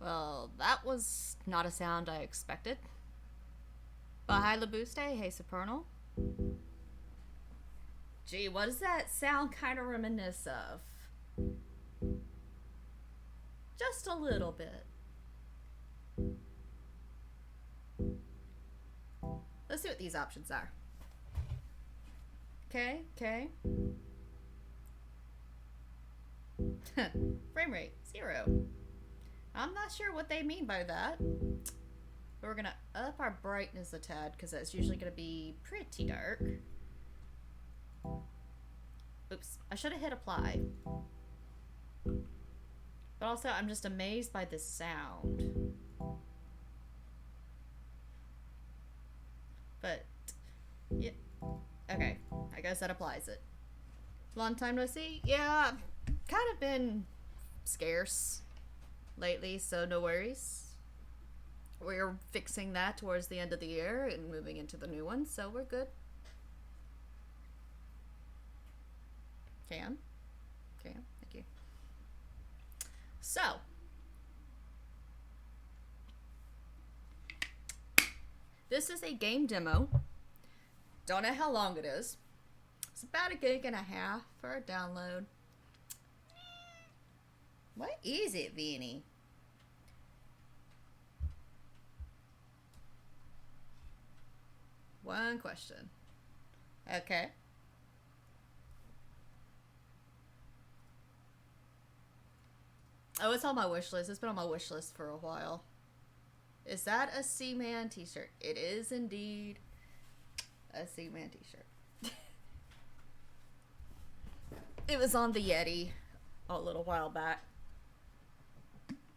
Well, that was not a sound I expected. But hi, Labuste. Hey, Supernal. Gee, what does that sound kind of reminisce of? Just a little bit. Let's see what these options are. Okay, okay. Frame rate, 0. I'm not sure what they mean by that. But we're gonna up our brightness a tad because that's usually gonna be pretty dark. Oops, I should have hit apply. But also, I'm just amazed by this sound. But, yeah. Okay, I guess that applies it. Long time no see? Yeah, kind of been scarce lately, so no worries. We're fixing that towards the end of the year and moving into the new one, so we're good. Can. Thank you. So, this is a game demo. Don't know how long it is. It's about 1.5 gigs for a download. What is it, Vinny? One question. Okay. Oh, it's on my wish list. It's been on my wish list for a while. Is that a Seaman t-shirt? It is indeed a Seaman t-shirt. It was on the Yeti a little while back.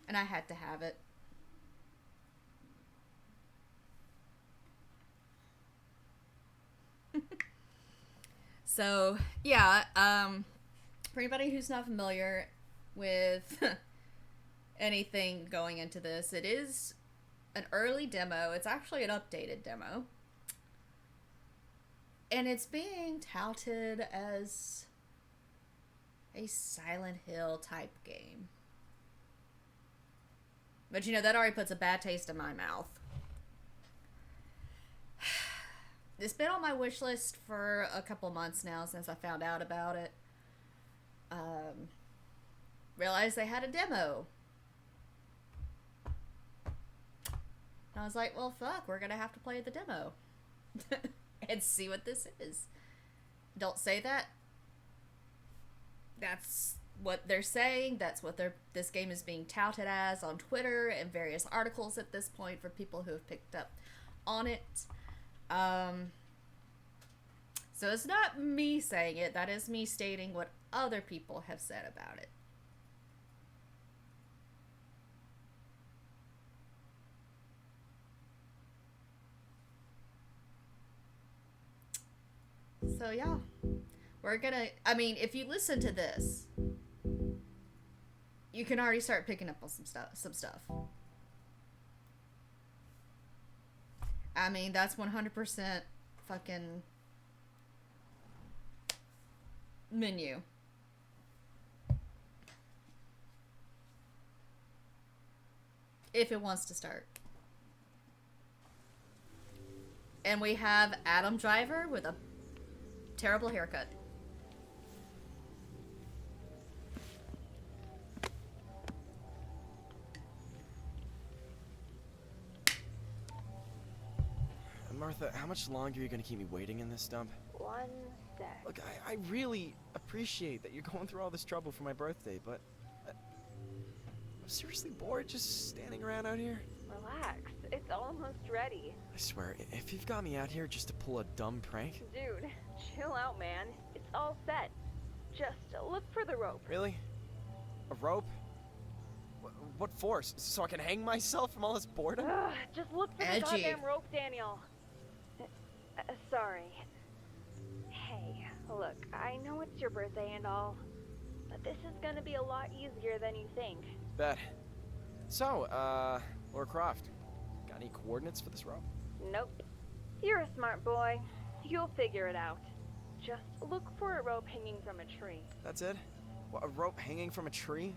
And I had to have it. So, yeah, for anybody who's not familiar with anything going into this, it is an early demo. It's actually an updated demo. And it's being touted as a Silent Hill type game. But you know, that already puts a bad taste in my mouth. It's been on my wish list for a couple months now since I found out about it. Realized they had a demo. And I was like, well, fuck, we're gonna have to play the demo. And see what this is. Don't say that. That's what they're saying. That's what this game is being touted as on Twitter and various articles at this point for people who have picked up on it. So it's not me saying it. That is me stating what other people have said about it. So yeah, we're gonna, I mean, if you listen to this, you can already start picking up on some stuff. I mean, that's 100% fucking menu. If it wants to start. And we have Adam Driver with a terrible haircut. Martha, how much longer are you going to keep me waiting in this dump? One sec. Look, I really appreciate that you're going through all this trouble for my birthday, but I'm seriously bored just standing around out here. Relax. It's almost ready. I swear, if you've got me out here just to pull a dumb prank... Dude, chill out, man. It's all set. Just look for the rope. Really? A rope? What for? So I can hang myself from all this boredom? Ugh, just look for the goddamn rope, Daniel. Sorry. Hey, look, I know it's your birthday and all, but this is gonna be a lot easier than you think. Bet. So, Laura Croft, got any coordinates for this rope? Nope. You're a smart boy. You'll figure it out. Just look for a rope hanging from a tree. That's it? What, a rope hanging from a tree?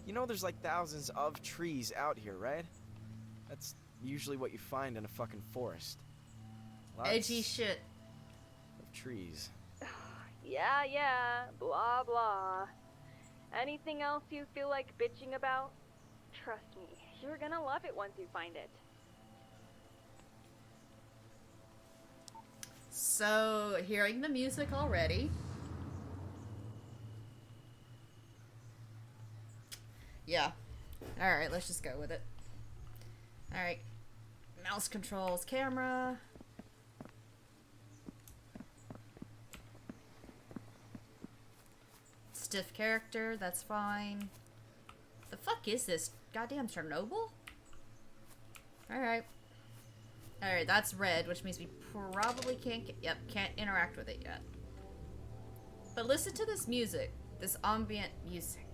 You know there's like thousands of trees out here, right? That's usually what you find in a fucking forest. Lots Edgy shit. of trees. Yeah, blah blah. Anything else you feel like bitching about? Trust me, you're gonna love it once you find it. So, hearing the music already. Yeah. Alright, let's just go with it. Alright. Mouse controls camera. Stiff character, that's fine. The fuck is this? Goddamn Chernobyl? Alright. Alright, that's red, which means we probably can't get, yep, can't interact with it yet. But listen to this music. This ambient music.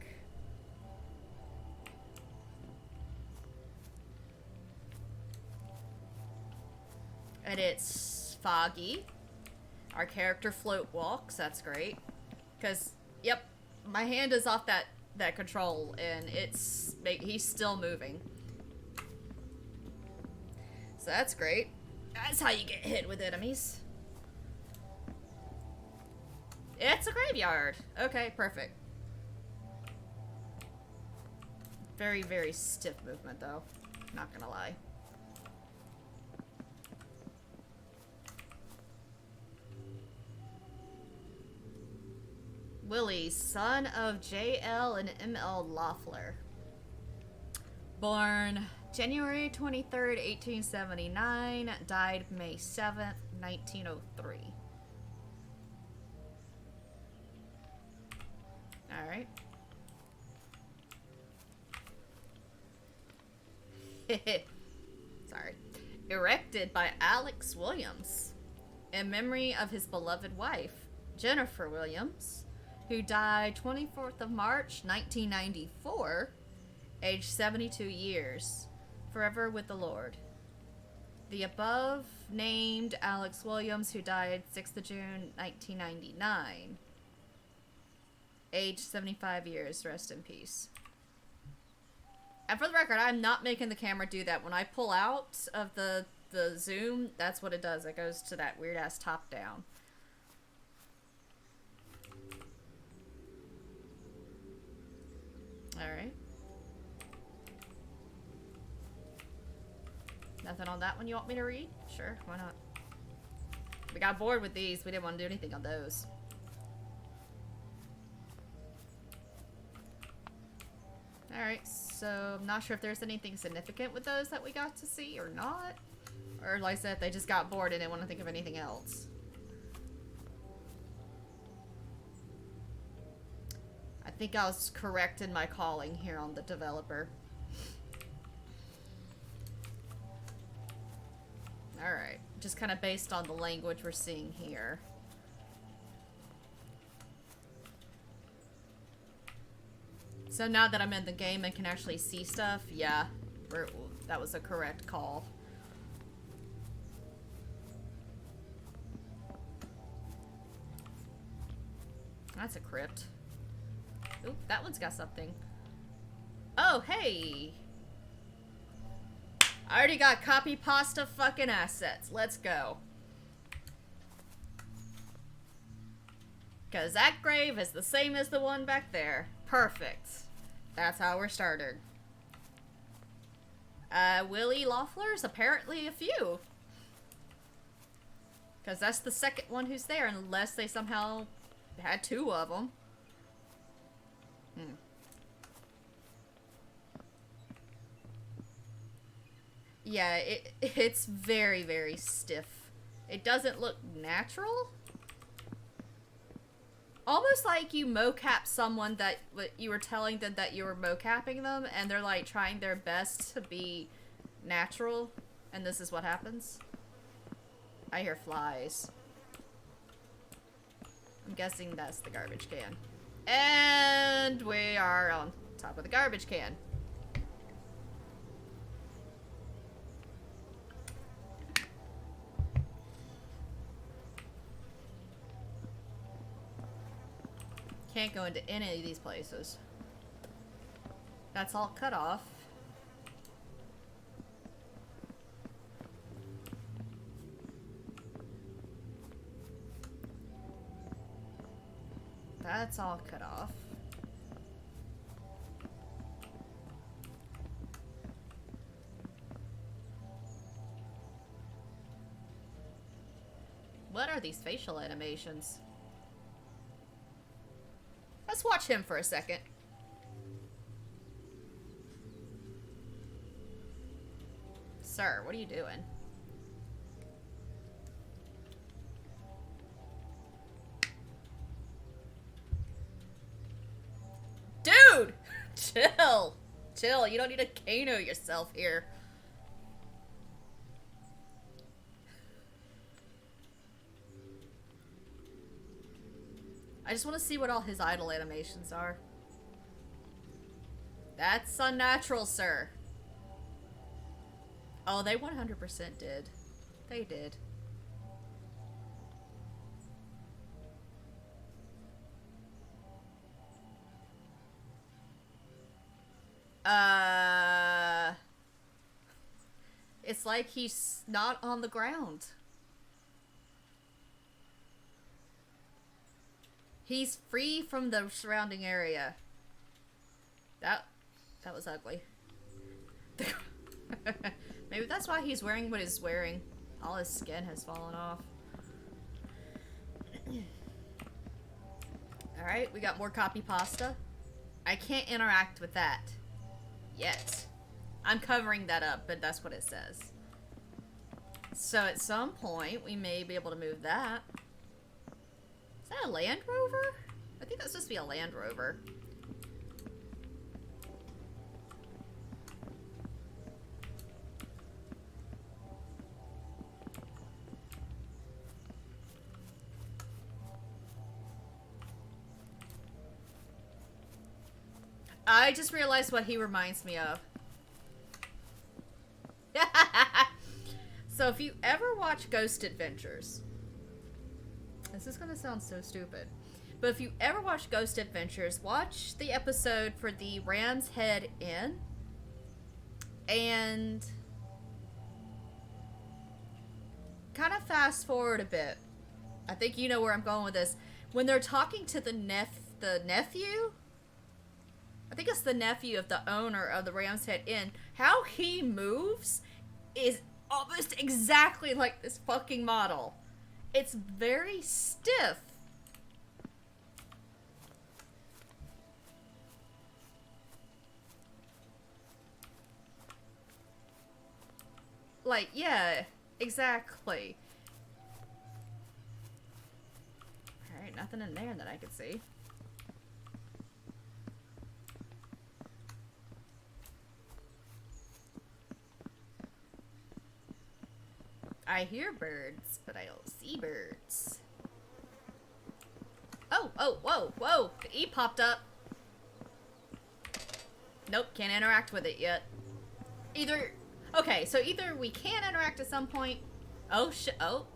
And it's foggy. Our character float walks, that's great. Because, yep, my hand is off that control and he's still moving. So that's great. That's how you get hit with enemies. It's a graveyard. Okay, perfect. Very, very stiff movement though. Not gonna lie. Willie, son of J.L. and M.L. Loeffler. Born January 23rd, 1879. Died May 7th, 1903. Alright. Sorry. Erected by Alex Williams in memory of his beloved wife, Jennifer Williams, who died 24th of March, 1994, aged 72 years, forever with the Lord. The above named Alex Williams, who died 6th of June, 1999, aged 75 years, rest in peace. And for the record, I'm not making the camera do that. When I pull out of the zoom, that's what it does. It goes to that weird-ass top-down. Alright. Nothing on that one you want me to read? Sure, why not? We got bored with these. We didn't want to do anything on those. Alright, so I'm not sure if there's anything significant with those that we got to see or not. Or like I said, they just got bored and didn't want to think of anything else. I think I was correct in my calling here on the developer. Alright, just kind of based on the language we're seeing here. So now that I'm in the game and can actually see stuff, yeah, that was a correct call. That's a crypt. Oop, that one's got something. Oh, hey! I already got copy pasta fucking assets. Let's go. Because that grave is the same as the one back there. Perfect. That's how we're started. Willie Loeffler's apparently a few. Because that's the second one who's there, unless they somehow had two of them. Yeah, it's very, very stiff. It doesn't look natural. Almost like you mocap someone that you were telling them that you were mocapping them, and they're like trying their best to be natural, and this is what happens. I hear flies. I'm guessing that's the garbage can. And we are on top of the garbage can. Can't go into any of these places. That's all cut off. That's all cut off. What are these facial animations? Let's watch him for a second. Sir, what are you doing? Dude! Chill! Chill, you don't need to Kano yourself here. I just want to see what all his idle animations are. That's unnatural, sir. Oh, they 100% did. They did. It's like he's not on the ground. He's free from the surrounding area. That was ugly. Maybe that's why he's wearing what he's wearing. All his skin has fallen off. Alright, we got more copy pasta. I can't interact with that. Yet. I'm covering that up, but that's what it says. So at some point, we may be able to move that. Is that a Land Rover? I think that's supposed to be a Land Rover. I just realized what he reminds me of. So if you ever watch Ghost Adventures, this is gonna sound so stupid, but if you ever watch Ghost Adventures, watch the episode for the Ram's Head Inn, and kind of fast forward a bit. I think you know where I'm going with this. When they're talking to the nephew, I think it's the nephew of the owner of the Ram's Head Inn, how he moves is almost exactly like this fucking model. It's very stiff. Like, yeah, exactly. Alright, nothing in there that I could see. I hear birds, but I don't see birds. Oh, whoa, whoa! The E popped up. Nope, can't interact with it yet. Okay, so either we can interact at some point. Oh, shit. Oh.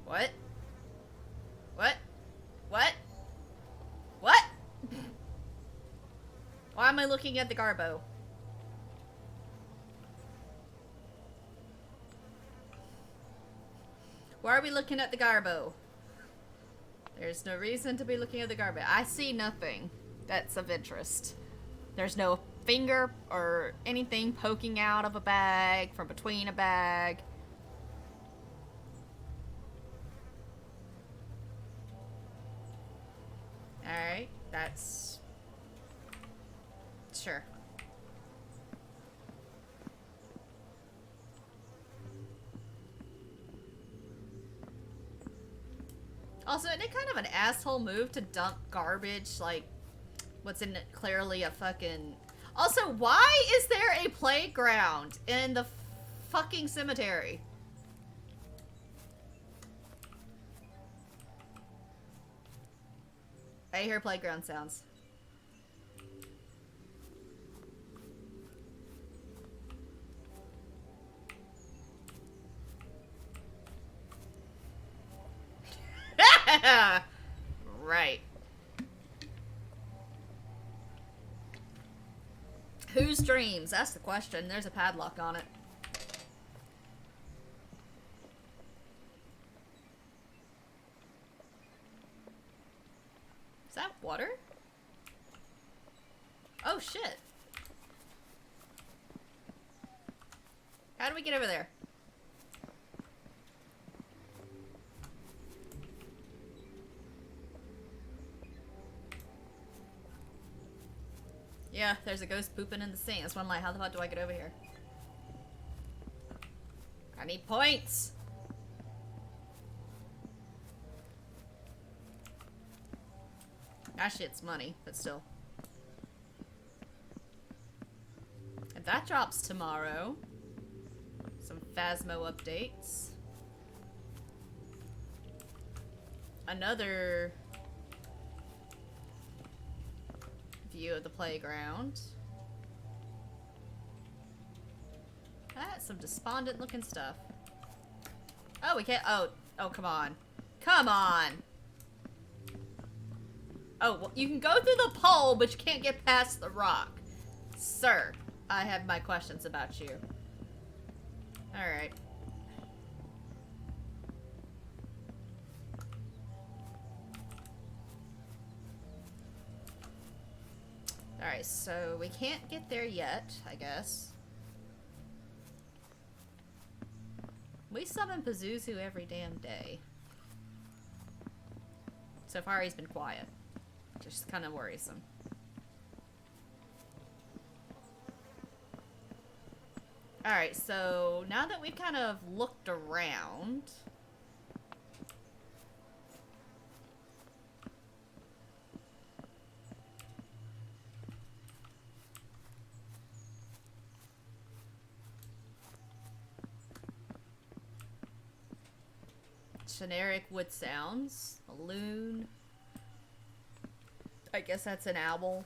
What? What? What? What? Why am I looking at the Garbo? Why are we looking at the Garbo? There's no reason to be looking at the Garbo. I see nothing that's of interest. There's no finger or anything poking out of a bag, from between a bag. Alright, that's... Sure. Also, isn't it kind of an asshole move to dump garbage, like, what's in it clearly a fucking... Also, why is there a playground in the fucking cemetery? I hear playground sounds. Right. Whose dreams? That's the question. There's a padlock on it. Is that water? Oh shit. How do we get over there? Yeah, there's a ghost pooping in the sink. That's why I'm like, how the fuck do I get over here? I need points! Actually, it's money, but still. If that drops tomorrow, some Phasmo updates. Another view of the playground. That's some despondent looking stuff. Oh, we can't. Oh, come on. Come on! Oh, well, you can go through the pole, but you can't get past the rock. Sir, I have my questions about you. Alright. Alright, so we can't get there yet, I guess. We summon Pazuzu every damn day. So far, he's been quiet. Just kind of worrisome. Alright, so now that we've kind of looked around... Generic wood sounds. A loon. I guess that's an owl.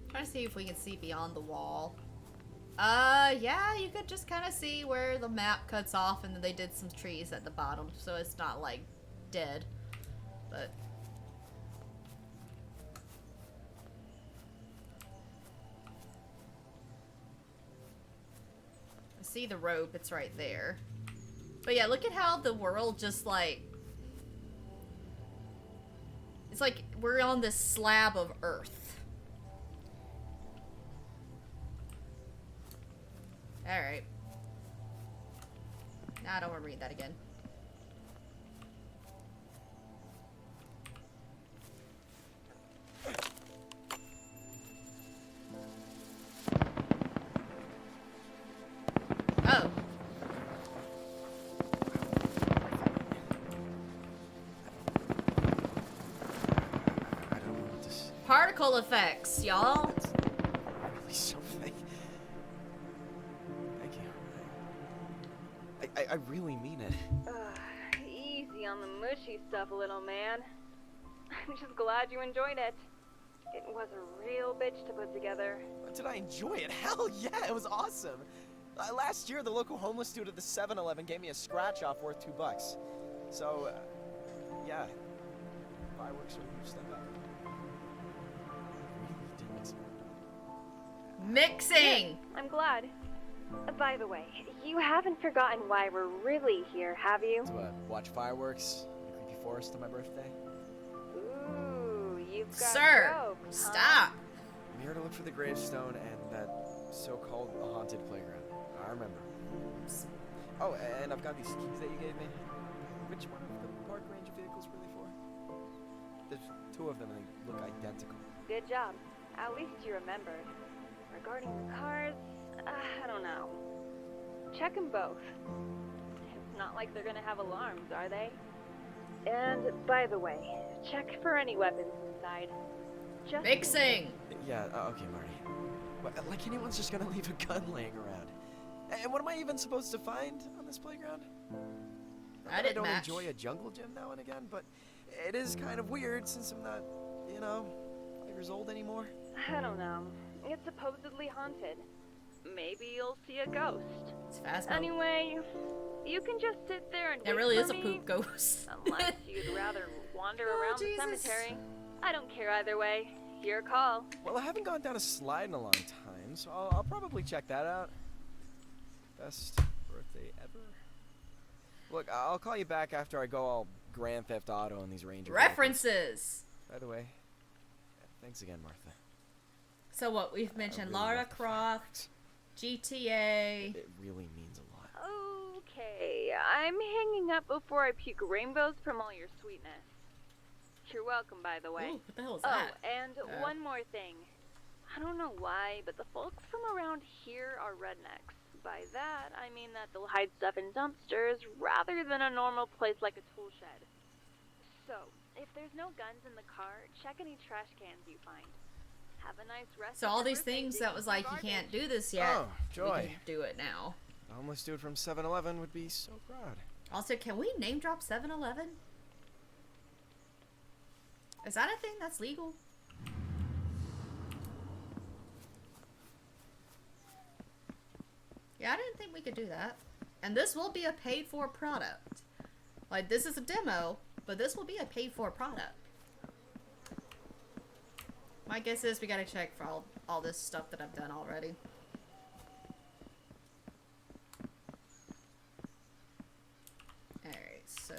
Trying to see if we can see beyond the wall. Yeah, you could just kind of see where the map cuts off and then they did some trees at the bottom, so it's not like dead. But see the rope, it's right there. But yeah, look at how the world just like... It's like we're on this slab of earth. Alright. Nah, I don't want to read that again. Oh. I don't know what this... Particle effects, y'all. That's really something. Thank you. I really mean it. Easy on the mushy stuff, little man. I'm just glad you enjoyed it. It was a real bitch to put together. Did I enjoy it? Hell yeah, it was awesome. Last year, the local homeless dude at the 7-Eleven gave me a scratch-off worth $2. So, yeah. Fireworks are a huge step up. Really did Mixing! Yeah, I'm glad. By the way, you haven't forgotten why we're really here, have you? To watch fireworks in the creepy forest on my birthday. Ooh, you've got Sir, jokes, huh? stop! I'm here to look for the gravestone and that so-called haunted playground. I remember. Oh, and I've got these keys that you gave me. Which one of the park range vehicles were they for? There's two of them and they look identical. Good job. At least you remembered. Regarding the cars, I don't know. Check them both. It's not like they're gonna have alarms, are they? And by the way, check for any weapons inside. Just Mixing! Yeah, okay, Marty. But, like anyone's just gonna leave a gun laying around. And what am I even supposed to find on this playground? Not that I don't enjoy a jungle gym now and again, but it is kind of weird since I'm not, 5 years old anymore. I don't know. It's supposedly haunted. maybe you'll see a ghost. It's fast. Anyway, you can just sit there and It wait really for is a me, poop ghost. unless you'd rather wander Oh, around Jesus. the cemetery. I don't care either way. Your call. Well, I haven't gone down a slide in a long time, so I'll probably check that out. Best birthday ever. Look, I'll call you back after I go all Grand Theft Auto on these Ranger vehicles. References. By the way, thanks again, Martha. So what? We've mentioned really Lara love the Croft, GTA. It really means a lot. Okay, I'm hanging up before I puke rainbows from all your sweetness. You're welcome, by the way. Ooh, what the hell is Oh, that? and one more thing. I don't know why, but the folks from around here are rednecks. By that, I mean that they'll hide stuff in dumpsters rather than a normal place like a tool shed. So, if there's no guns in the car, check any trash cans you find. Have a nice rest. So of all your these birthday things digging that was through like, you garbage. can't do this yet. Oh, We joy. can do it now. The homeless dude from 7-Eleven would be so proud. Also, can we name drop 7-Eleven? Is that a thing that's legal? Yeah, I didn't think we could do that. And this will be a paid-for product. Like, this is a demo, but this will be a paid-for product. My guess is we gotta check for all this stuff that I've done already. Alright, so...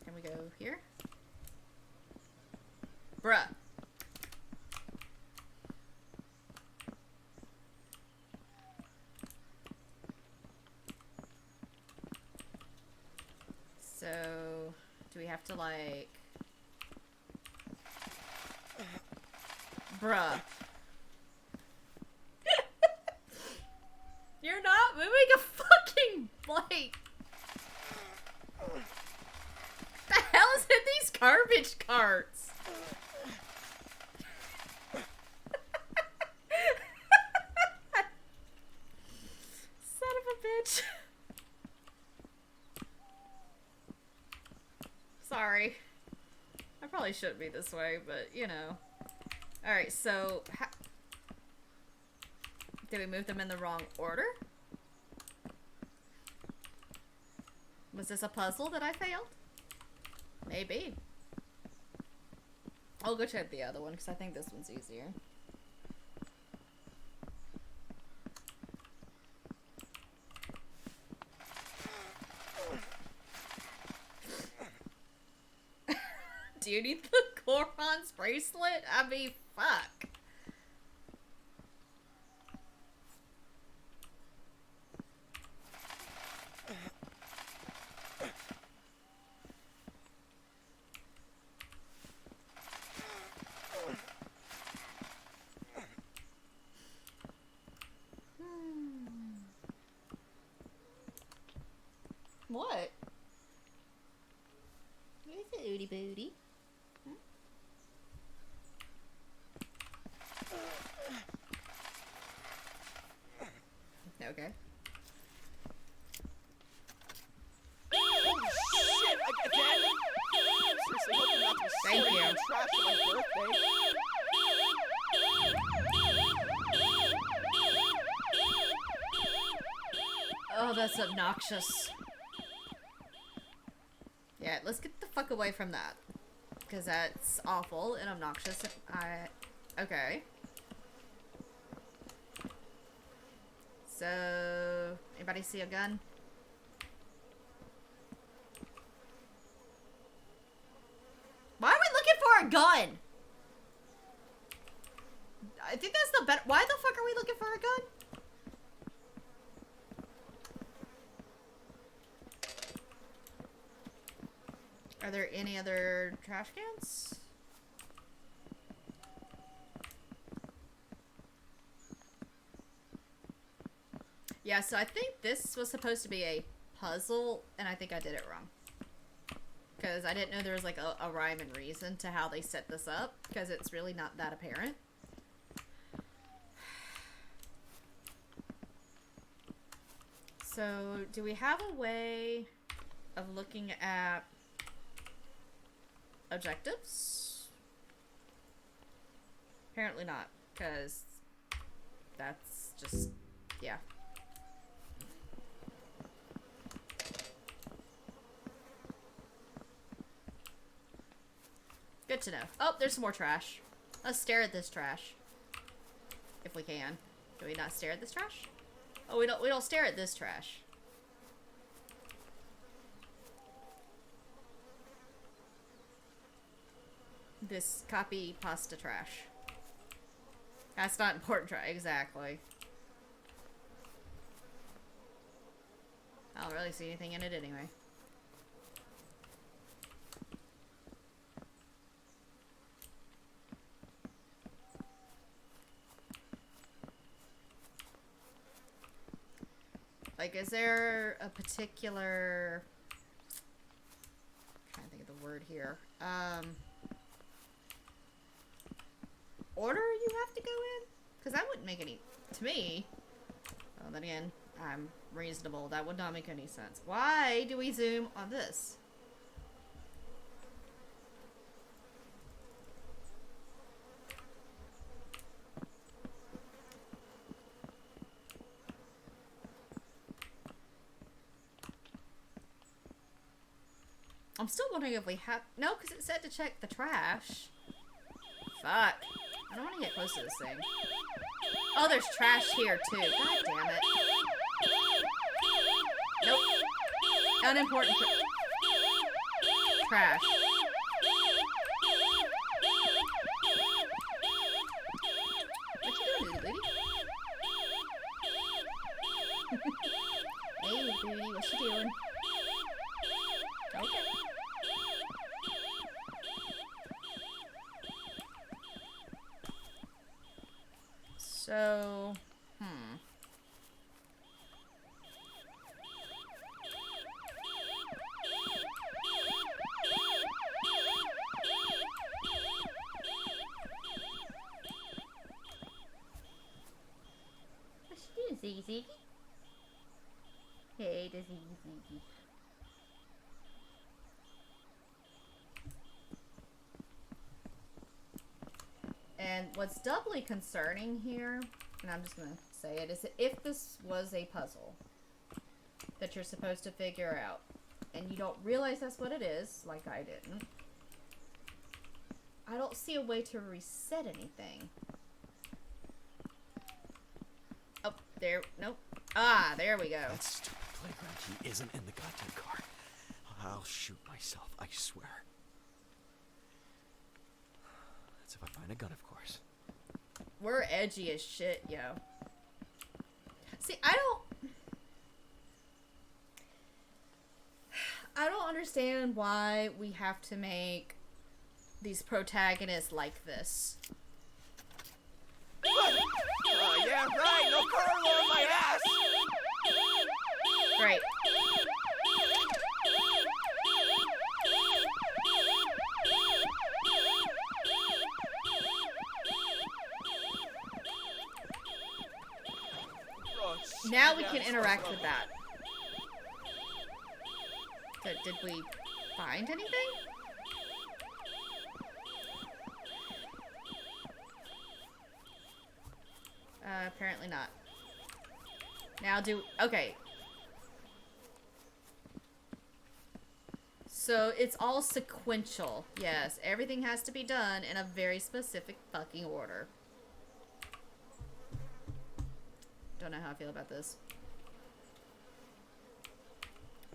Can we go here? Bruh. So, do we have to, like... Bruh. You're not moving a fucking blank. The hell is in these garbage carts? Son of a bitch. Sorry. I probably shouldn't be this way, but you know. Alright, so... Did we move them in the wrong order? Was this a puzzle that I failed? Maybe. I'll go check the other one, because I think this one's easier. Do you need the Goron's bracelet? I mean, fuck. What? Where's the ooty booty? Okay. Shit, again? Seriously, hoping not to be Thank sitting you. in trash on my birthday. Oh, that's obnoxious. Yeah, let's get the fuck away from that. Because that's awful and obnoxious. Okay. So, anybody see a gun? Why are we looking for a gun? I think that's the better. Why the fuck are we looking for a gun? Are there any other trash cans? Yeah, so I think this was supposed to be a puzzle, and I think I did it wrong. Because I didn't know there was like a rhyme and reason to how they set this up, because it's really not that apparent. So, do we have a way of looking at objectives? Apparently not, because that's just, yeah. Good to know. Oh, there's some more trash. Let's stare at this trash. If we can. Do we not stare at this trash? Oh, we don't stare at this trash. This copy pasta trash. That's not important trash. Exactly. I don't really see anything in it anyway. Like, is there a particular... I'm trying to think of the word here. Order you have to go in? Because that wouldn't make any... To me... Well, then again, I'm reasonable. That would not make any sense. Why do we zoom on this? I'm still wondering if we have... No, because it said to check the trash. Fuck. I don't want to get close to this thing. Oh, there's trash here, too. God damn it. Nope. Unimportant trash. What you doing, little booty? Hey, booty, what you doing? Okay. So, What's she doing, Ziggy Ziggy? Hey, the Ziggy Ziggy. And what's doubly concerning here, and I'm just going to say it, is that if this was a puzzle that you're supposed to figure out, and you don't realize that's what it is, like I didn't, I don't see a way to reset anything. Oh, there, nope. Ah, there we go. That stupid playground key isn't in the goddamn car. I'll shoot myself, I swear. That's if I find a gun, of course. We're edgy as shit, yo. See, I don't understand why we have to make these protagonists like this. Yeah, right, no car alarm my ass! Great. Now we can interact with that. So, did we find anything? Apparently not. Now okay. So, it's all sequential. Yes, everything has to be done in a very specific fucking order. Don't know how I feel about this.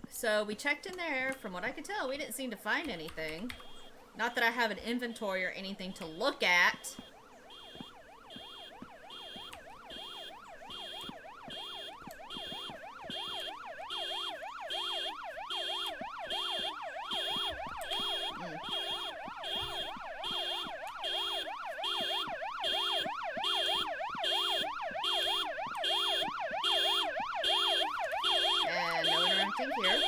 So we checked in there. From what I could tell, we didn't seem to find anything. Not that I have an inventory or anything to look at. And no interacting here.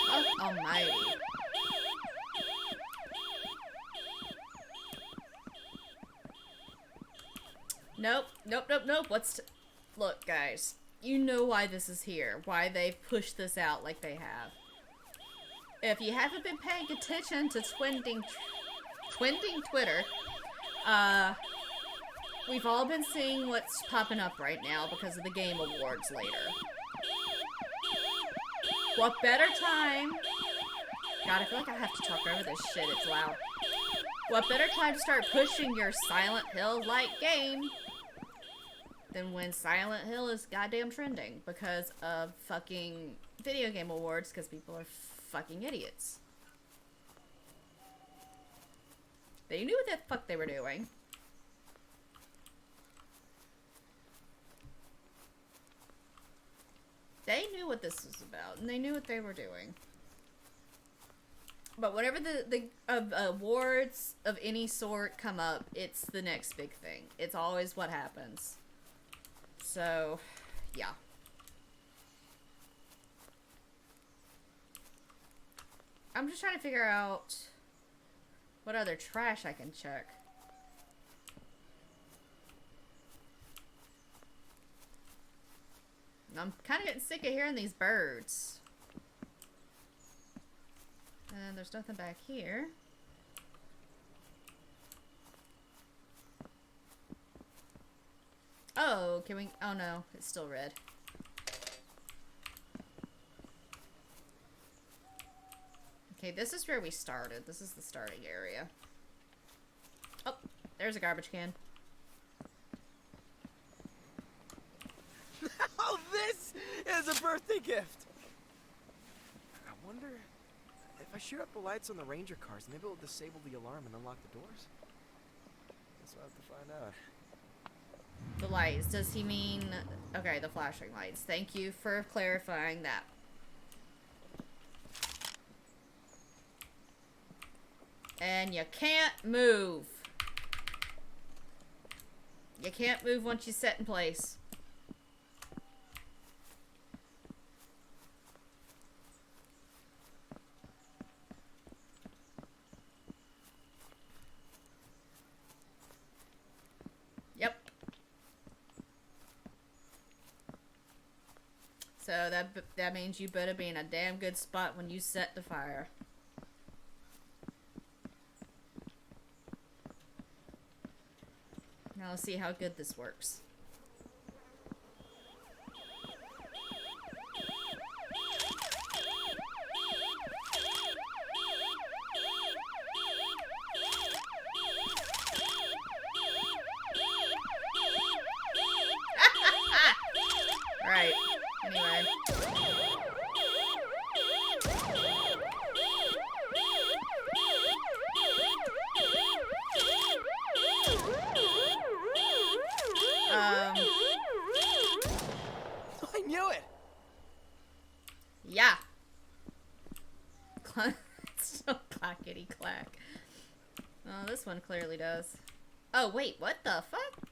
Oh, almighty. Nope, nope, nope, nope. Look, guys. You know why this is here. Why they've pushed this out like they have. If you haven't been paying attention to Twitter, we've all been seeing what's popping up right now because of the Game Awards later. What better time... God, I feel like I have to talk over this shit, it's loud. What better time to start pushing your Silent Hill-like game than when Silent Hill is goddamn trending because of fucking video game awards because people are fucking idiots. They knew what the fuck they were doing. They knew what this was about, and they knew what they were doing. But whenever the awards of any sort come up, it's the next big thing. It's always what happens. So, yeah. I'm just trying to figure out what other trash I can check. I'm kind of getting sick of hearing these birds. And there's nothing back here. Oh, can we... Oh no, it's still red. Okay, this is where we started. This is the starting area. Oh, there's a garbage can. Oh, this is a birthday gift! I wonder if I shoot up the lights on the Ranger cars, maybe it'll disable the alarm and unlock the doors? Guess we'll have to find out. The lights. Does he mean... Okay, the flashing lights. Thank you for clarifying that. And you can't move. You can't move once you set in place. Yep. So that means you better be in a damn good spot when you set the fire. Now let's see how good this works. Right. Anyway. I knew it! Yeah. Still clackety clack. Oh, this one clearly does. Oh, wait, what the fuck?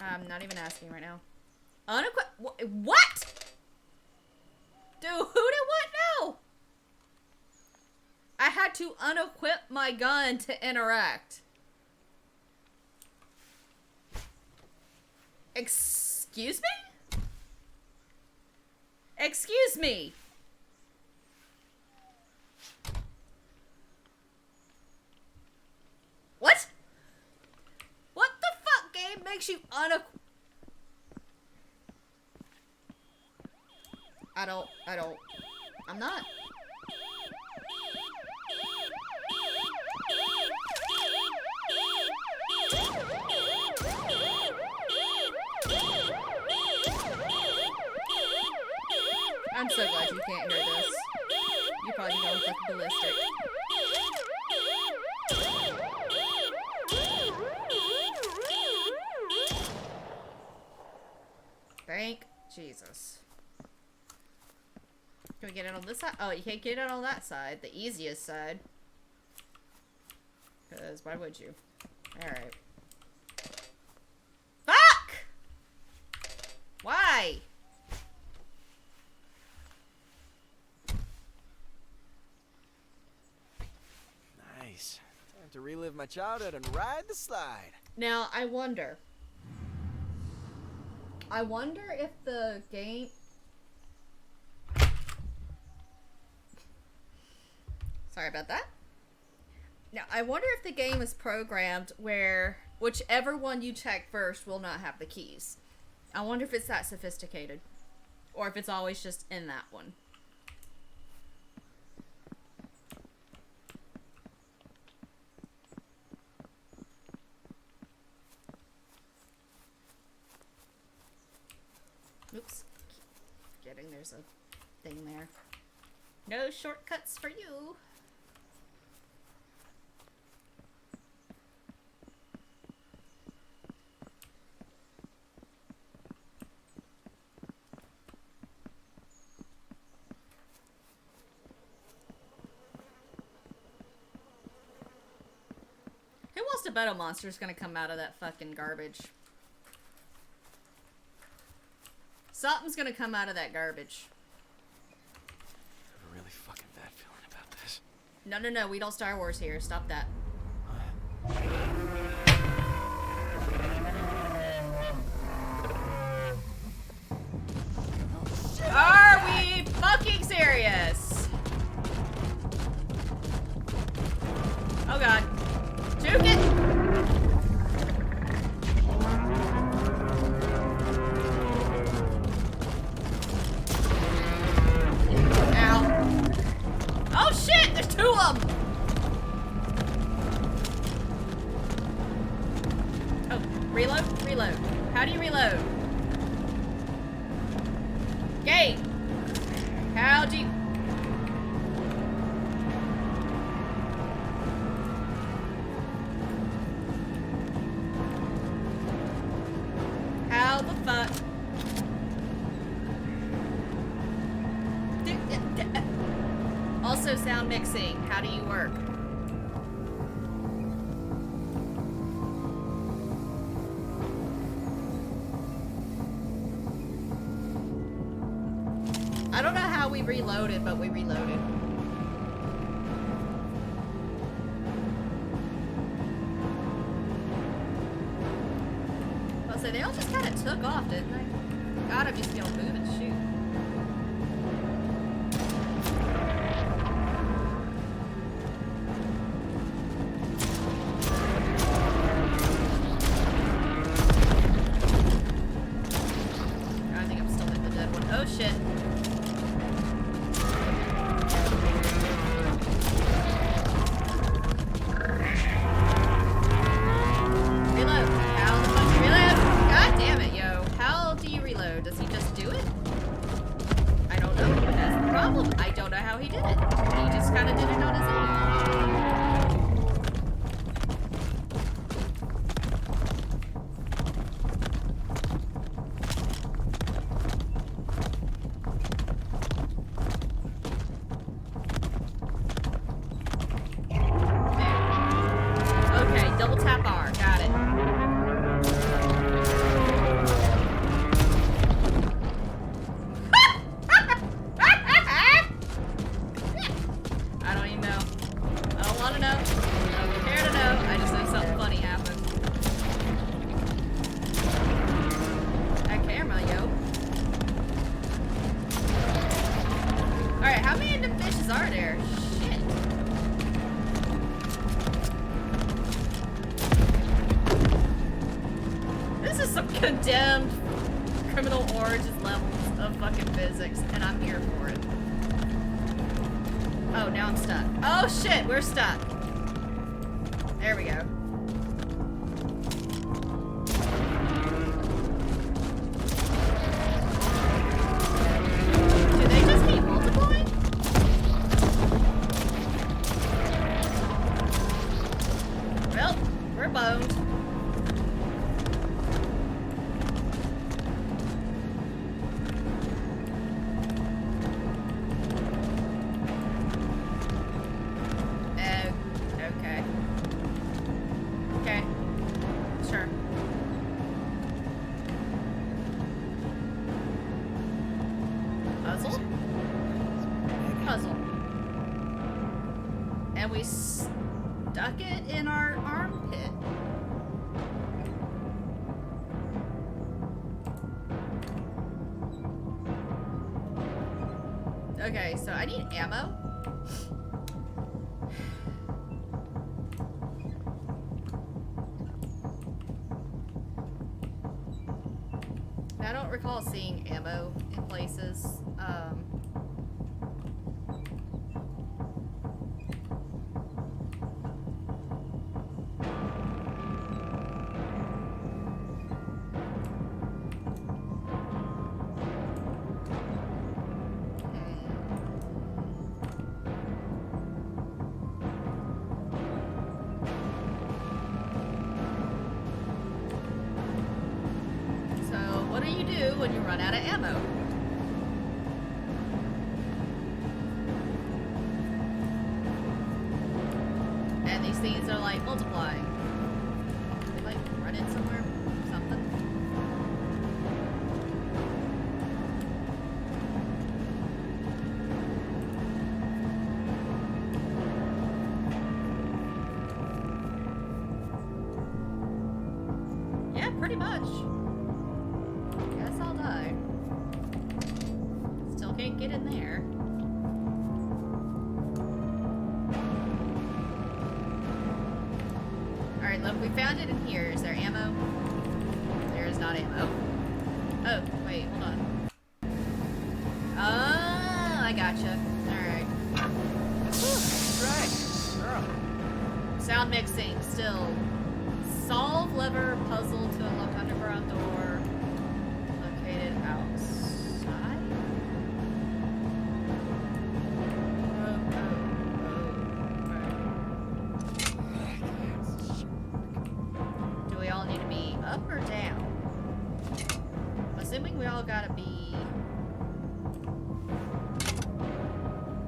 I'm not even asking right now. What? Dude, who did what now? I had to unequip my gun to interact. Excuse me? Excuse me. What? What the fuck game makes you I'm not. I'm so glad you can't hear this. You're probably going fucking ballistic. Thank Jesus. Can we get it on this side? Oh, you can't get it on that side. The easiest side. Because why would you? Alright. Fuck! Why? Nice. Time to relive my childhood and ride the slide. Now, I wonder if the game... Sorry about that. Now, I wonder if the game is programmed where whichever one you check first will not have the keys. I wonder if it's that sophisticated. Or if it's always just in that one. Oops. Forgetting there's a thing there. No shortcuts for you. Who wants to bet a monster's gonna come out of that fucking garbage? Something's gonna come out of that garbage. I have a really fucking bad feeling about this. No, we don't Star Wars here. Stop that. Are we fucking serious? Oh god. Juke it! Ow. Oh shit! There's two of them! Oh, reload? Reload. How do you reload? Game! How do you... How the fuck? Also sound mixing. How do you work? I don't know how we reloaded, but we reloaded. I'll say they all just kind of took off, didn't they? God, I'm just be able to move and shoot. I think I'm still in the dead one. Oh shit. Reload. How the fuck do you reload? God damn it, yo. How do you reload? Does he just do it? I don't know. That's the problem. I don't know how he did it. He just kind of did it on his own. Okay, double tap R. Got it. I don't even know. I don't want to know. I don't care to know. I just know something funny happened. That camera, yo. Alright, how many of them fishes are there? Shit. This is some condemned criminal origins levels of fucking physics, and I'm here for it. Oh, now I'm stuck. Oh shit, we're stuck. There we go. Do they just keep multiplying? Well, we're boned. Okay. Okay. Sure. Puzzle? Puzzle. And we stuck it in our armpit. Okay, so I need ammo. I don't recall seeing ammo in places. What do you do when you run out of ammo? And these things are like multiplying. They like run in somewhere? Something? Yeah, pretty much. Guess I'll die. Still can't get in there. Alright, look, we found it in here. Is there ammo? There is not ammo. Oh, wait, hold on. Oh, I gotcha. Alright. Right. Girl. Sound mixing, still. Solve lever puzzle to unlock underground door. Located outside? Right. Do we all need to be up or down? I'm assuming we all gotta be...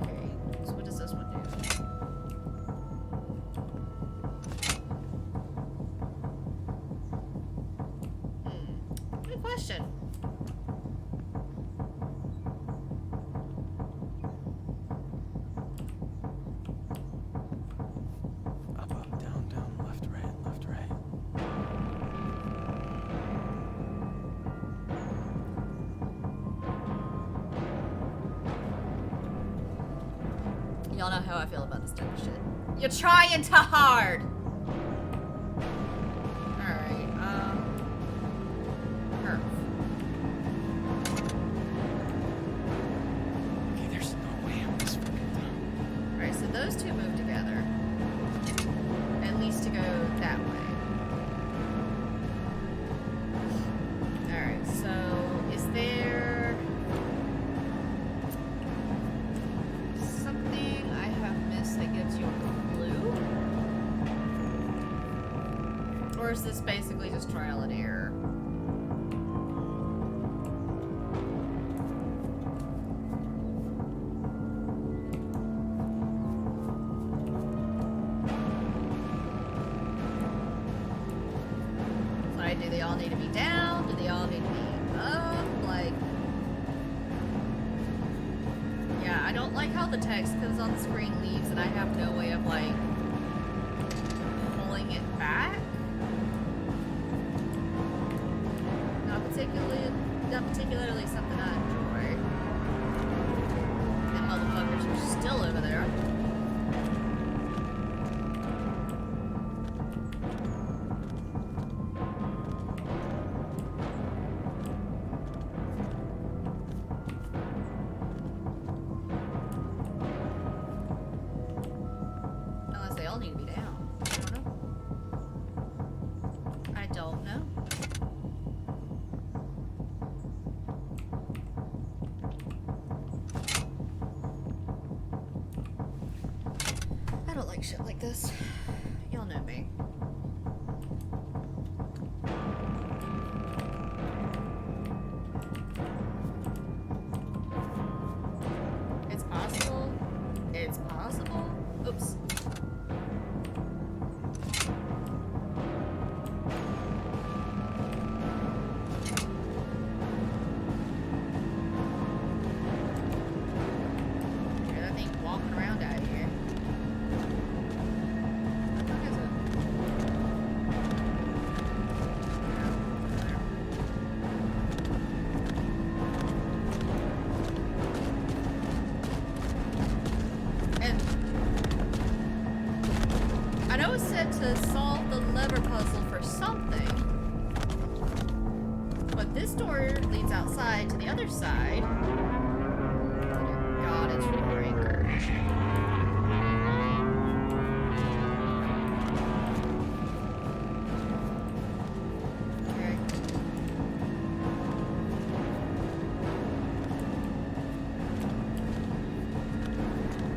Okay, so what does this one do? Good question. Up, up, down, down, left, right, left, right. Y'all know how I feel about this type of shit. You're trying too hard! Alright, Perf. Okay, there's no way I'm this fucking dumb. Alright, so those two move together. At least to go that way. Alright, so is there something I have missed that gives you a clue? Or is this basically just trial and error? Like, do they all need to be down? Do they all need to be up? Like, yeah, I don't like how the text comes on the screen leaves and I have no way of, like, pulling it back. Not particularly something I enjoy. And motherfuckers are still over there. Unless they all need to be down. I don't know. I don't like shit like this. Y'all know me. It's possible. It's possible. Oops. Hear that thing walking around out here. What the fuck is it? And I know it said to solve the lever puzzle for something, but this door leads outside to the other side. God, it's roaring. Okay.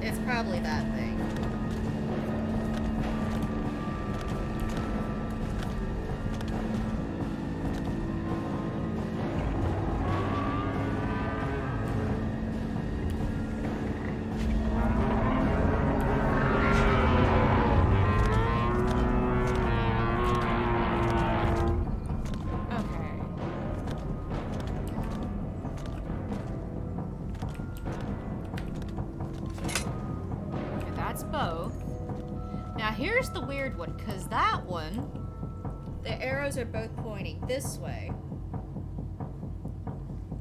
It's probably that thing. Both. Now here's the weird one, because that one, the arrows are both pointing this way.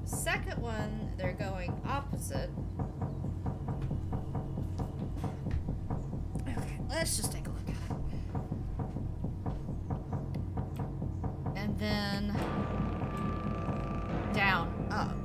Second one, they're going opposite. Okay, let's just take a look at it. And then down, up.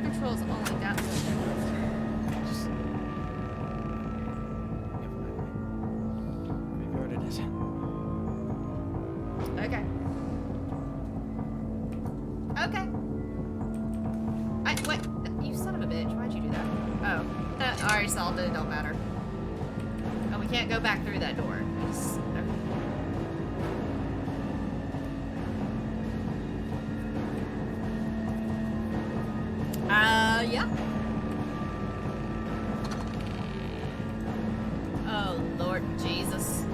Controls only that one. Just... Maybe what it is. Okay. Okay. Wait. You son of a bitch. Why'd you do that? Oh. I already solved it. It don't matter. Oh, we can't go back through that door. We just... Okay. Yeah. Oh, Lord Jesus.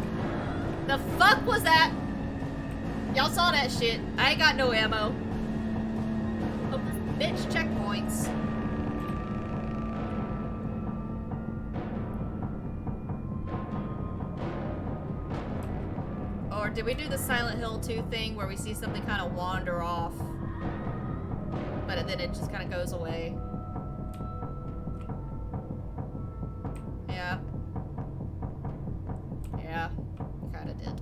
The fuck was that? Y'all saw that shit. I ain't got no ammo. Oh, bitch, checkpoints. Or did we do the Silent Hill 2 thing where we see something kind of wander off? But then it just kind of goes away. Yeah. Yeah. Kinda did.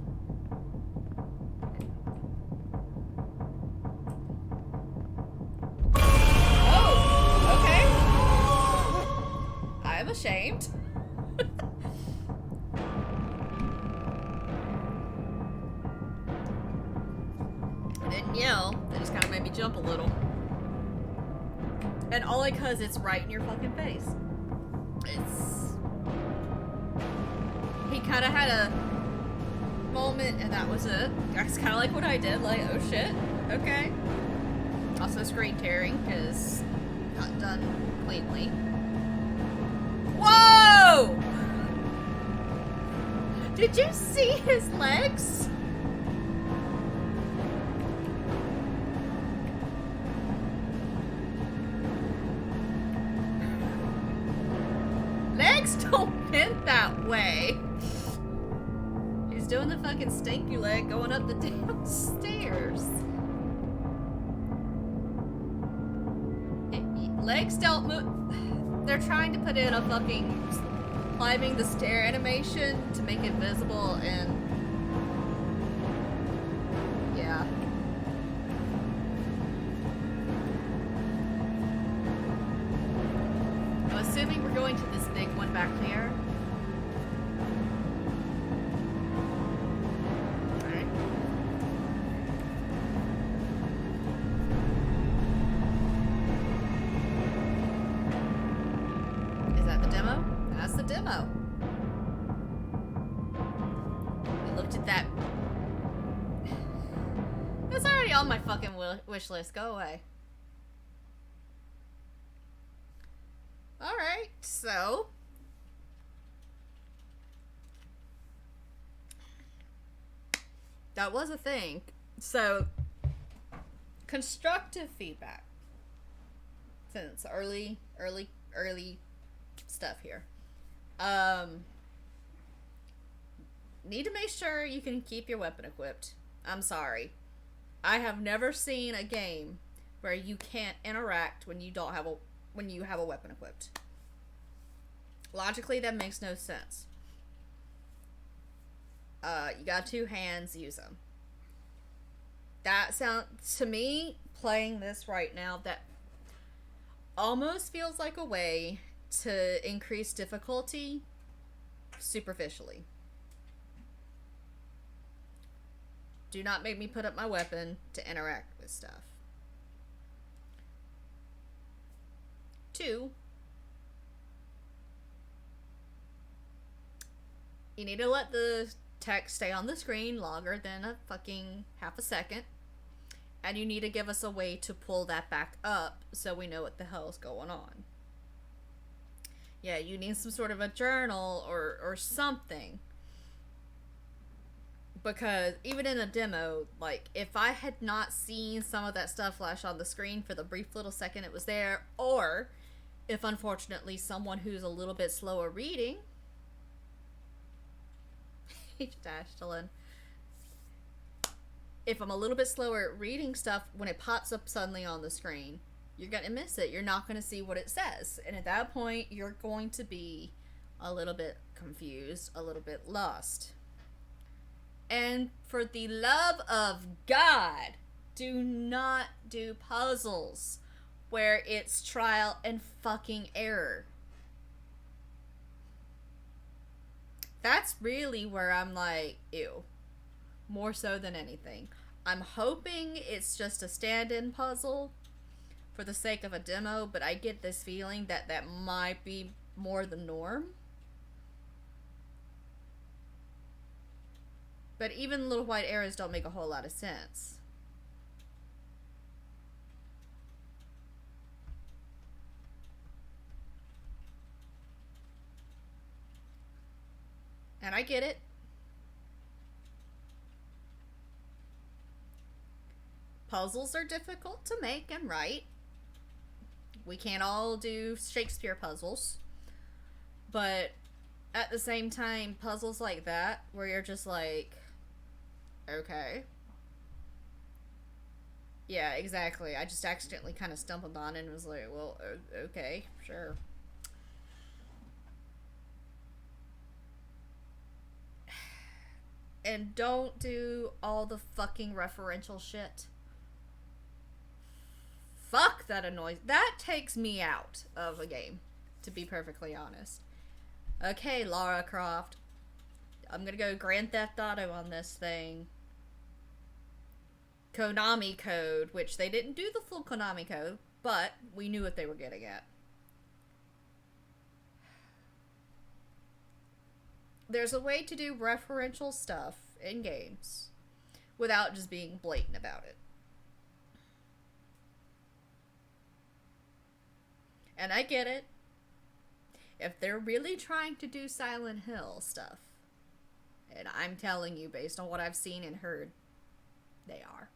Oh! Okay. I'm ashamed. I didn't yell. It just kind of made me jump a little. And only because it's right in your fucking face. It's... He kind of had a moment, and that was it. It's kind of like what I did, like, oh shit, okay. Also screen tearing, because not done cleanly. Whoa! Did you see his legs? Legs don't bend that way. He's doing the fucking stinky leg going up the damn stairs. Legs don't move. They're trying to put in a fucking climbing the stair animation to make it visible, and yeah. I'm assuming we're going to this big one back here. Alright. Is that the demo? That's the demo. We looked at that. It's already on my fucking wish list. Go away. Alright, so That was a thing. So, constructive feedback. Since early stuff here. Need to make sure you can keep your weapon equipped. I'm sorry. I have never seen a game where you can't interact when you have a weapon equipped. Logically, that makes no sense. You got two hands, use them. That sounds, to me, playing this right now, that almost feels like a way to increase difficulty superficially. Do not make me put up my weapon to interact with stuff. 2, you need to let the text stay on the screen longer than a fucking half a second. And you need to give us a way to pull that back up so we know what the hell's going on. Yeah, you need some sort of a journal or something. Because even in a demo, like, if I had not seen some of that stuff flash on the screen for the brief little second it was there, or if unfortunately someone who's a little bit slower reading if I'm a little bit slower at reading stuff, when it pops up suddenly on the screen, you're going to miss it. You're not going to see what it says. And at that point, you're going to be a little bit confused, a little bit lost. And for the love of God, do not do puzzles where it's trial and fucking error. That's really where I'm like, ew. More so than anything. I'm hoping it's just a stand-in puzzle for the sake of a demo, but I get this feeling that that might be more the norm. But even little white arrows don't make a whole lot of sense. And I get it. Puzzles are difficult to make and write. We can't all do Shakespeare puzzles. But at the same time, puzzles like that, where you're just like, okay. Yeah, exactly. I just accidentally kind of stumbled on it and was like, well, okay, sure. And don't do all the fucking referential shit. Fuck, that annoys. That takes me out of a game, to be perfectly honest. Okay, Lara Croft. I'm gonna go Grand Theft Auto on this thing. Konami code, which they didn't do the full Konami code, but we knew what they were getting at. There's a way to do referential stuff in games without just being blatant about it. And I get it. If they're really trying to do Silent Hill stuff, and I'm telling you, based on what I've seen and heard, they are.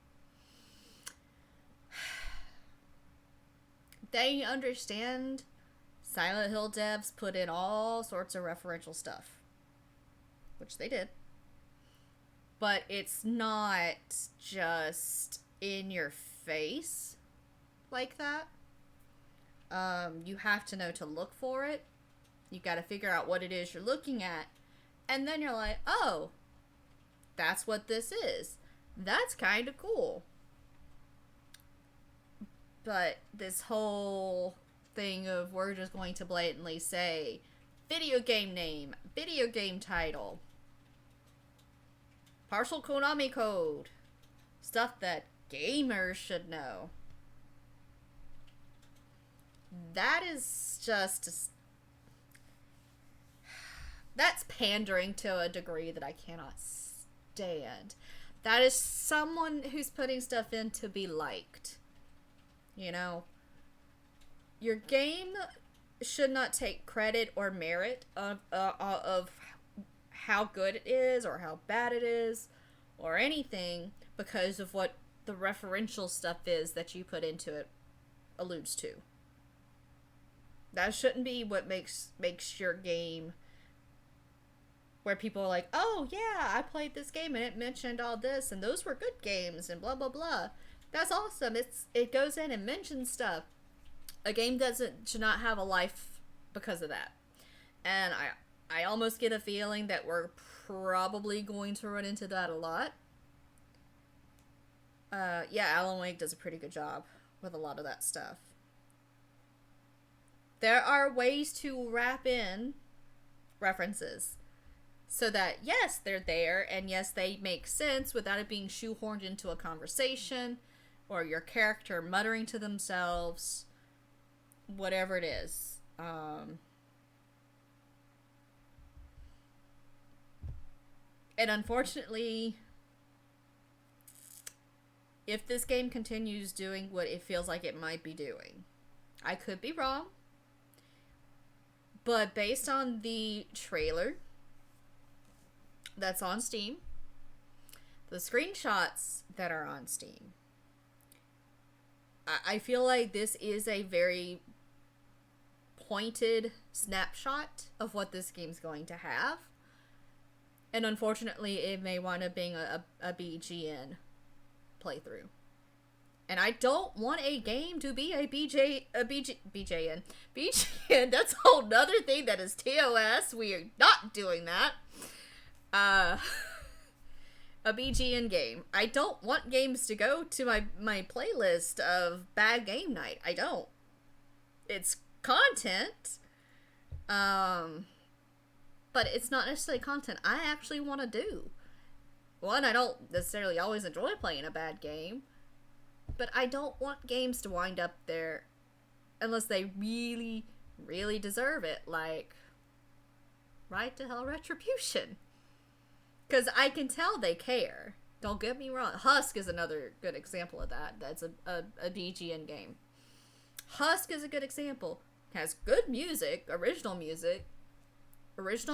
They understand Silent Hill devs put in all sorts of referential stuff. Which they did. But it's not just in your face like that. You have to know to look for it. You got to figure out what it is you're looking at. And then you're like, oh, that's what this is. That's kind of cool. But this whole thing of we're just going to blatantly say video game name, video game title, partial Konami code, stuff that gamers should know. That is just... that's pandering to a degree that I cannot stand. That is someone who's putting stuff in to be liked. You know? Your game should not take credit or merit of how good it is or how bad it is or anything because of what the referential stuff is that you put into it alludes to. That shouldn't be what makes your game where people are like, oh yeah, I played this game and it mentioned all this and those were good games and blah blah blah. That's awesome. It goes in and mentions stuff. A game should not have a life because of that. And I almost get a feeling that we're probably going to run into that a lot. Yeah, Alan Wake does a pretty good job with a lot of that stuff. There are ways to wrap in references so that, yes, they're there, and yes, they make sense without it being shoehorned into a conversation or your character muttering to themselves, whatever it is. And unfortunately, if this game continues doing what it feels like it might be doing, I could be wrong, but based on the trailer that's on Steam, the screenshots that are on Steam, I feel like this is a very pointed snapshot of what this game's going to have. And unfortunately, it may wind up being a BGN playthrough. And I don't want a game to be a BGN. BGN, that's a whole nother thing that is TOS. We are not doing that. A BGN game. I don't want games to go to my playlist of bad game night. I don't. It's content. But it's not necessarily content I actually want to do. One, I don't necessarily always enjoy playing a bad game, but I don't want games to wind up there unless they really, really deserve it, like Right to Hell Retribution. Because I can tell they care. Don't get me wrong. Husk is another good example of that. That's a BGN game. Husk is a good example. Has good music, original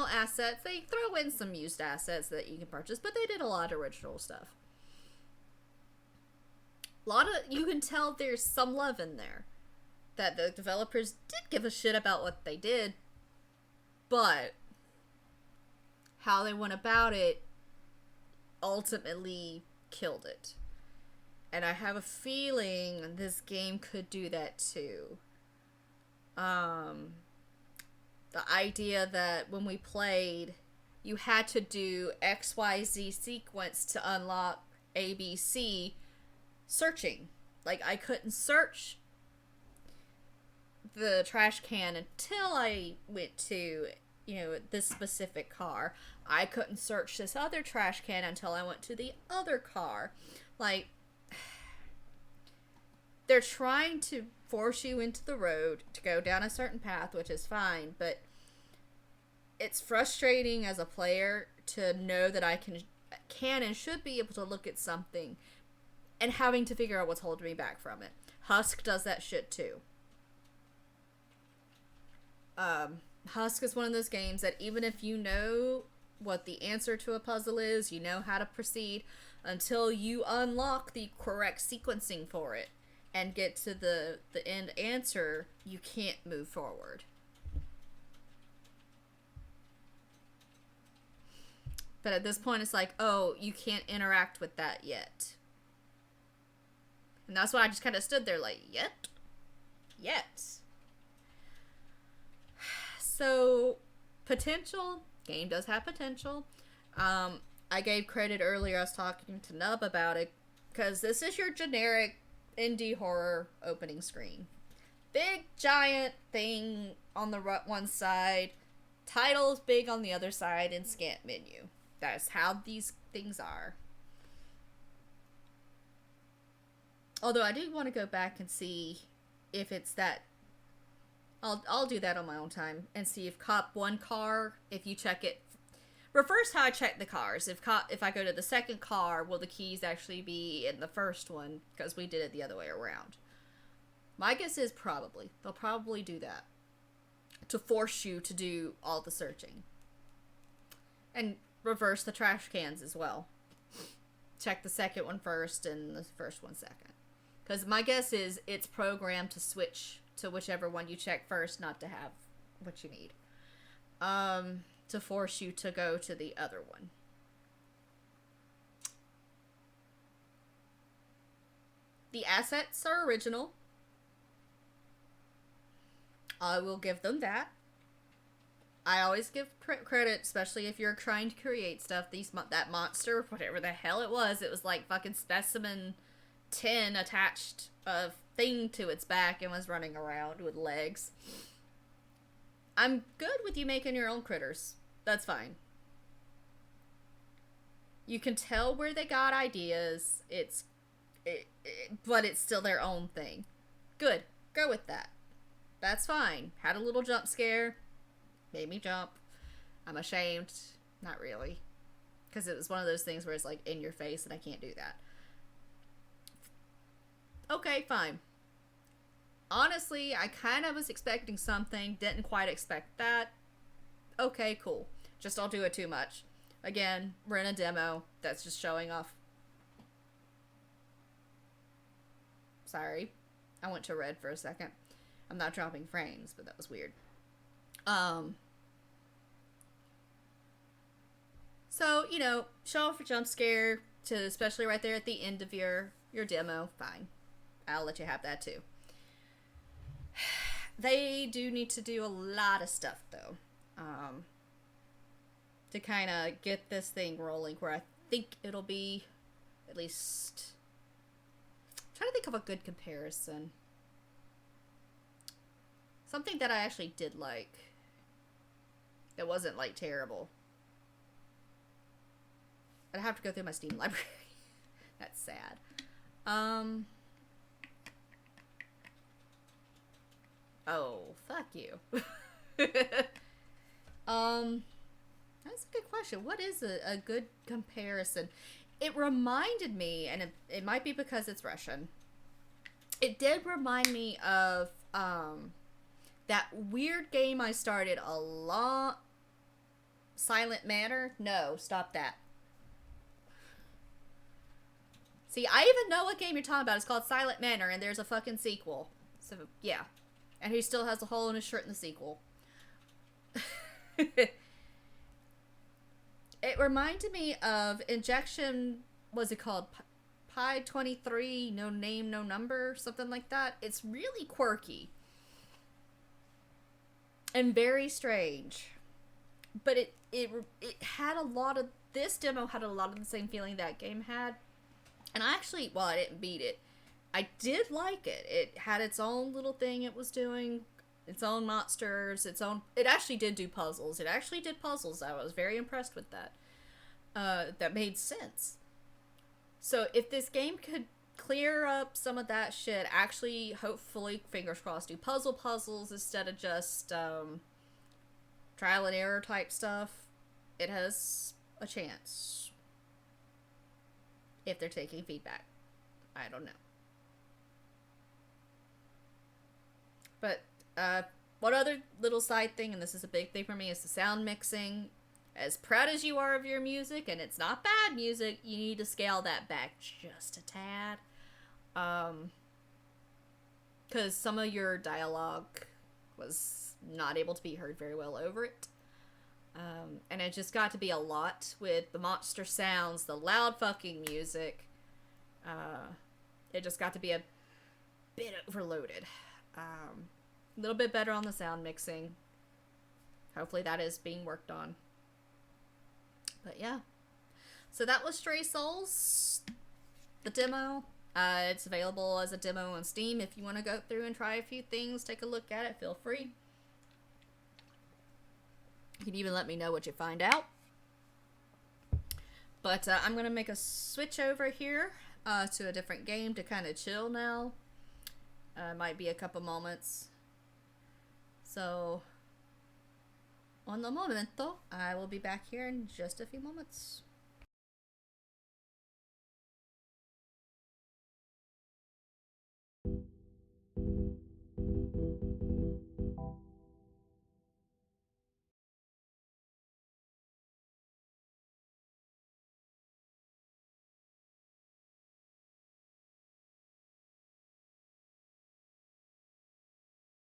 assets. They throw in some used assets that you can purchase, but they did a lot of original stuff. You can tell there's some love in there. That the developers did give a shit about what they did, but how they went about it ultimately killed it. And I have a feeling this game could do that too. The idea that when we played, you had to do XYZ sequence to unlock ABC searching. Like, I couldn't search the trash can until I went to, this specific car. I couldn't search this other trash can until I went to the other car. Like, they're trying to force you into the road to go down a certain path, which is fine, but it's frustrating as a player to know that I can and should be able to look at something and having to figure out what's holding me back from it. Husk does that shit too. Husk is one of those games that even if you know what the answer to a puzzle is, you know how to proceed, until you unlock the correct sequencing for it and get to the end answer, you can't move forward. But at this point, it's like, oh, you can't interact with that yet. And that's why I just kind of stood there like, yet? So, potential. Game does have potential. I gave credit earlier. I was talking to Nub about it. Because this is your generic indie horror opening screen. Big, giant thing on the one side. Titles big on the other side. And scant menu. That's how these things are. Although I do want to go back and see if it's that. I'll do that on my own time and see if cop one car, if you check it. Reverse how I check the cars. If I go to the second car, will the keys actually be in the first one? Because we did it the other way around. My guess is probably. They'll probably do that. To force you to do all the searching. And reverse the trash cans as well. check the second one first and the first one second. Because my guess is it's programmed to switch to whichever one you check first, not to have what you need. To force you to go to the other one. The assets are original. I will give them that. I always give credit, especially if you're trying to create stuff. That monster, whatever the hell it was like fucking specimen 10 attached a thing to its back and was running around with legs. I'm good with you making your own critters. That's fine. You can tell where they got ideas. But it's still their own thing. Good. Go with that. That's fine. Had a little jump scare. Made me jump. I'm ashamed. Not really. Because it was one of those things where it's like in your face and I can't do that. Okay, fine. Honestly, I kind of was expecting something. Didn't quite expect that. Okay, cool. Just don't do it too much. Again, we're in a demo. That's just showing off. Sorry. I went to red for a second. I'm not dropping frames, but that was weird. So, you know, show off a jump scare, to especially right there at the end of your demo. Fine. I'll let you have that too. They do need to do a lot of stuff, though. To kind of get this thing rolling, where I think it'll be at least... I'm trying to think of a good comparison. Something that I actually did like. That wasn't, like, terrible. I'd have to go through my Steam library. That's sad. Oh, fuck you. That's a good question. What is a good comparison? It reminded me, and it might be because it's Russian. It did remind me of that weird game I started a lot. Silent Manor? No, stop that. See, I even know what game you're talking about. It's called Silent Manor, and there's a fucking sequel. So, yeah. And he still has a hole in his shirt in the sequel. It reminded me of Injection, was it called? Pi 23, no name, no number, something like that. It's really quirky. And very strange. But it had a lot of, this demo had a lot of the same feeling that game had. And I actually, well, I didn't beat it. I did like it. It had its own little thing it was doing. Its own monsters. Its own... It actually did do puzzles. It actually did puzzles. I was very impressed with that. That made sense. So if this game could clear up some of that shit, actually, hopefully, fingers crossed, do puzzles instead of just trial and error type stuff, it has a chance. If they're taking feedback. I don't know. But one other little side thing, and this is a big thing for me, is the sound mixing. As proud as you are of your music, and it's not bad music, you need to scale that back just a tad. Because some of your dialogue was not able to be heard very well over it. And it just got to be a lot with the monster sounds, the loud fucking music. It just got to be a bit overloaded. A little bit better on the sound mixing. Hopefully that is being worked on. But yeah. So that was Stray Souls, the demo. It's available as a demo on Steam. If you want to go through and try a few things, take a look at it, feel free. You can even let me know what you find out. But I'm going to make a switch over here to a different game to kind of chill now. Might be a couple moments. So, un momento. I will be back here in just a few moments.